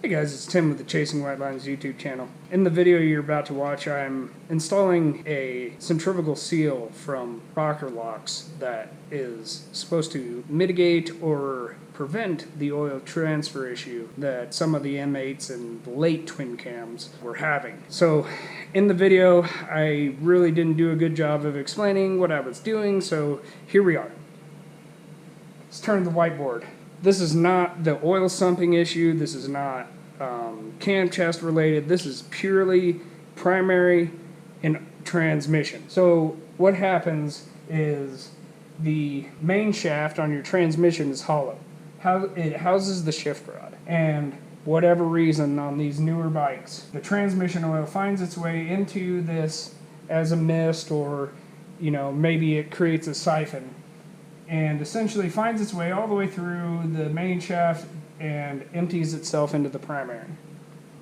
Hey guys, it's Tim with the Chasing White Lines YouTube channel. In the video you're about to watch, I'm installing a centrifugal seal from rocker locks that is supposed to mitigate or prevent the oil transfer issue that some of the M8s and late twin cams were having. So in the video, I really didn't do a good job of explaining what I was doing, so here we are. Let's turn to the whiteboard. This is not the oil sumping issue. This is not cam chest related. This is purely primary and transmission. So what happens is the main shaft on your transmission is hollow. It houses the shift rod. And whatever reason on these newer bikes, the transmission oil finds its way into this as a mist, or maybe it creates a siphon, and essentially finds its way all the way through the main shaft and empties itself into the primary.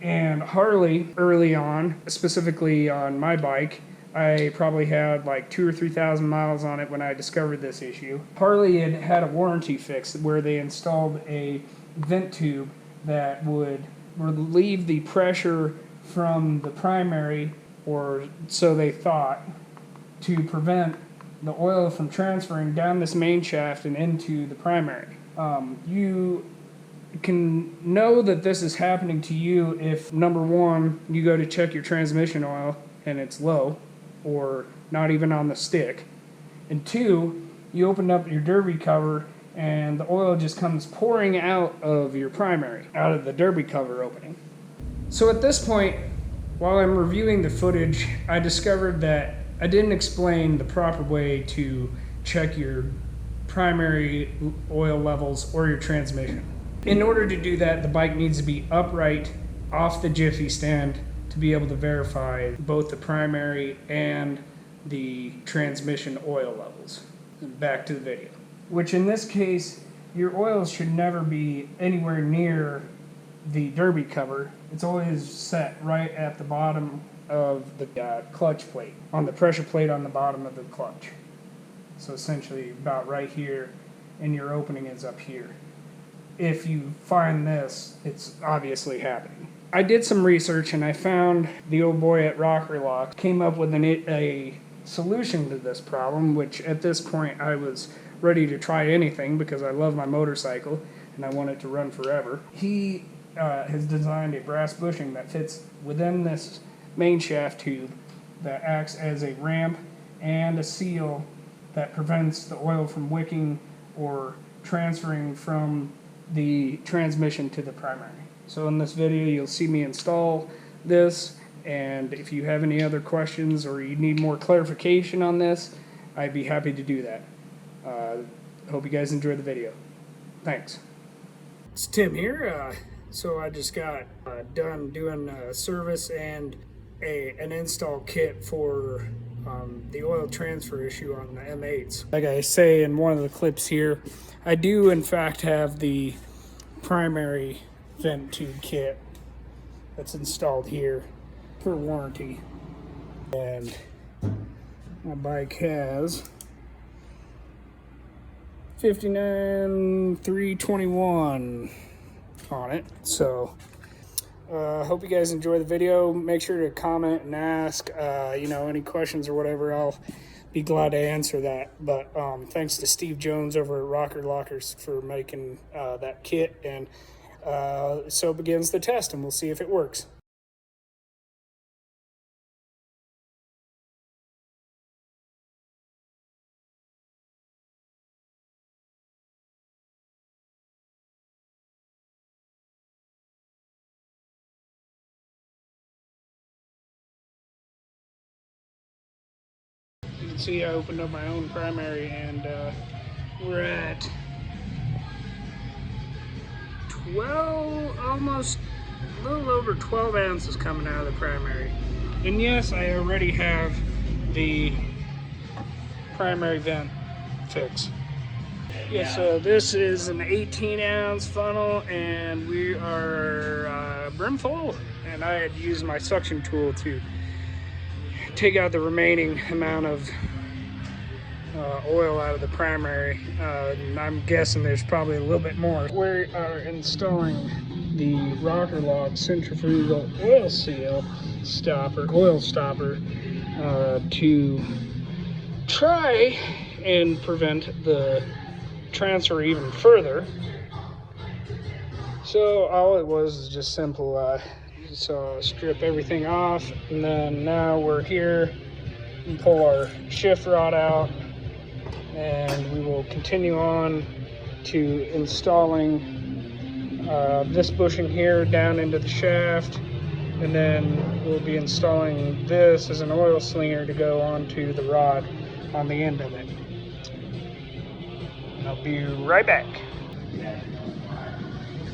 And Harley, early on, specifically on my bike, I probably had like 2,000 or 3,000 miles on it when I discovered this issue. Harley had a warranty fix where they installed a vent tube that would relieve the pressure from the primary, or so they thought, to prevent the oil from transferring down this main shaft and into the primary. You can know that this is happening to you if, number one, you go to check your transmission oil and it's low or not even on the stick, and two, you open up your derby cover and the oil just comes pouring out of your primary, out of the derby cover opening. So at this point, while I'm reviewing the footage, I discovered that I didn't explain the proper way to check your primary oil levels or your transmission. In order to do that, the bike needs to be upright off the jiffy stand to be able to verify both the primary and the transmission oil levels. Back to the video. Which in this case, your oils should never be anywhere near the derby cover. It's always set right at the bottom of the clutch plate, on the pressure plate on the bottom of the clutch. So essentially about right here, and your opening is up here. If you find this, it's obviously happening. I did some research and I found the old boy at Rocker Lock came up with a solution to this problem, which at this point I was ready to try anything because I love my motorcycle and I want it to run forever. He has designed a brass bushing that fits within this main shaft tube that acts as a ramp and a seal that prevents the oil from wicking or transferring from the transmission to the primary. So in this video you'll see me install this, and if you have any other questions or you need more clarification on this, I'd be happy to do that. Hope you guys enjoy the video. Thanks. It's Tim here. So I just got done doing a service and an install kit for the oil transfer issue on the M8s. Like I say in one of the clips here, I do in fact have the primary vent tube kit that's installed here per warranty, and my bike has 59,321 on it. So hope you guys enjoy the video. Make sure to comment and ask any questions or whatever. I'll be glad to answer that. But thanks to Steve Jones over at Rocker Lockers for making that kit, and so begins the test, and we'll see if it works. You can see I opened up my own primary, and we're at 12, almost a little over 12 ounces coming out of the primary. And yes, I already have the primary vent fix. Yeah, so this is an 18-ounce funnel, and we are brim full. And I had used my suction tool to take out the remaining amount of oil out of the primary, and I'm guessing there's probably a little bit more. We are installing the rocker lock centrifugal oil stopper to try and prevent the transfer even further. So all it was is just simple, so strip everything off, and then now we're here and pull our shift rod out, and we will continue on to installing this bushing here down into the shaft, and then we'll be installing this as an oil slinger to go onto the rod on the end of it. I'll be right back.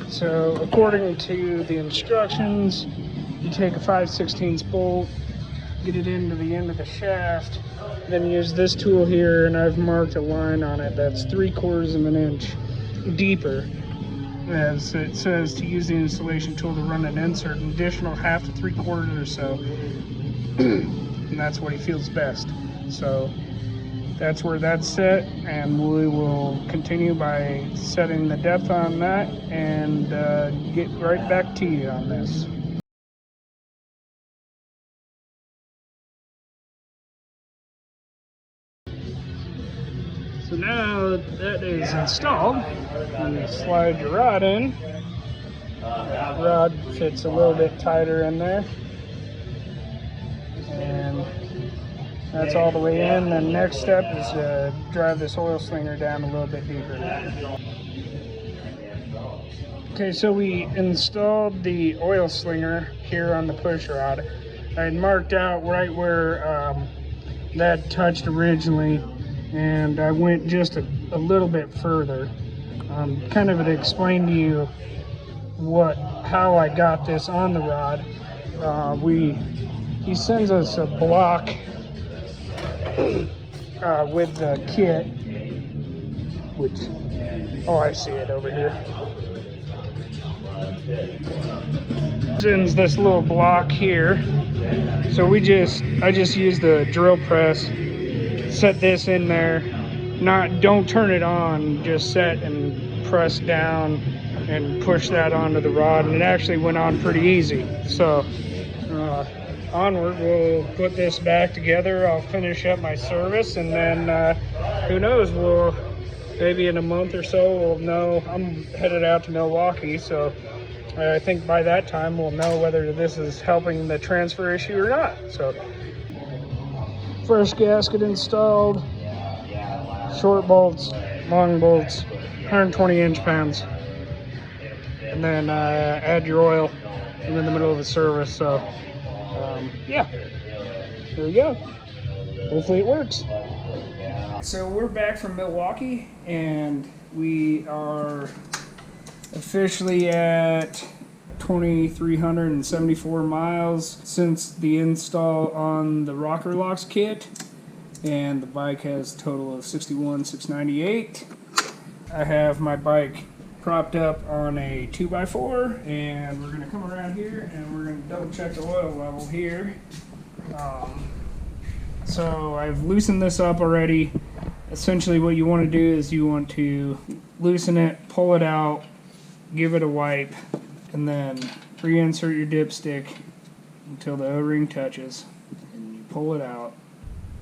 So according to the instructions, you take a 5/16 bolt, get it into the end of the shaft, then use this tool here, and I've marked a line on it that's 3/4 of an inch deeper. As it says, to use the installation tool to run an insert an additional 1/2 to 3/4 or so, and that's what he feels best. So that's where that's set, and we will continue by setting the depth on that and get right back to you on this. So now that is installed, you slide your rod in. The rod fits a little bit tighter in there, and that's all the way in. The next step is to drive this oil slinger down a little bit deeper. Okay, so we installed the oil slinger here on the push rod. I had marked out right where that touched originally, and I went just a little bit further, kind of to explain to you how I got this on the rod. He sends us a block with the kit, which, oh, I see it over here. Sends this little block here, so I just use the drill press, set this in there, don't turn it on, just set and press down and push that onto the rod, and it actually went on pretty easy. So onward, we'll put this back together. I'll finish up my service, and then who knows, maybe in a month or so we'll know. I'm headed out to Milwaukee, so I think by that time we'll know whether this is helping the transfer issue or not. So first gasket installed, short bolts, long bolts, 120 inch-pounds, and then add your oil in the middle of the service. So yeah, there we go. Hopefully it works. So we're back from Milwaukee, and we are officially at 2,374 miles since the install on the rocker locks kit, and the bike has a total of 61,698. I have my bike propped up on a 2x4, and we're going to come around here and we're going to double check the oil level here. So I've loosened this up already. Essentially what you want to do is you want to loosen it, pull it out, give it a wipe, and then reinsert your dipstick until the O-ring touches, and you pull it out.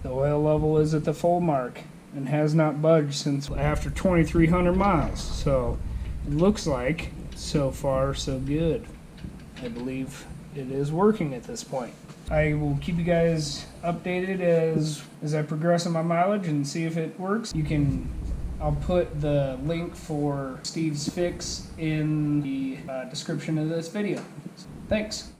The oil level is at the full mark and has not budged since after 2,300 miles. So it looks like so far so good. I believe it is working at this point. I will keep you guys updated as I progress in my mileage and see if it works. I'll put the link for Steve's fix in the description of this video. Thanks.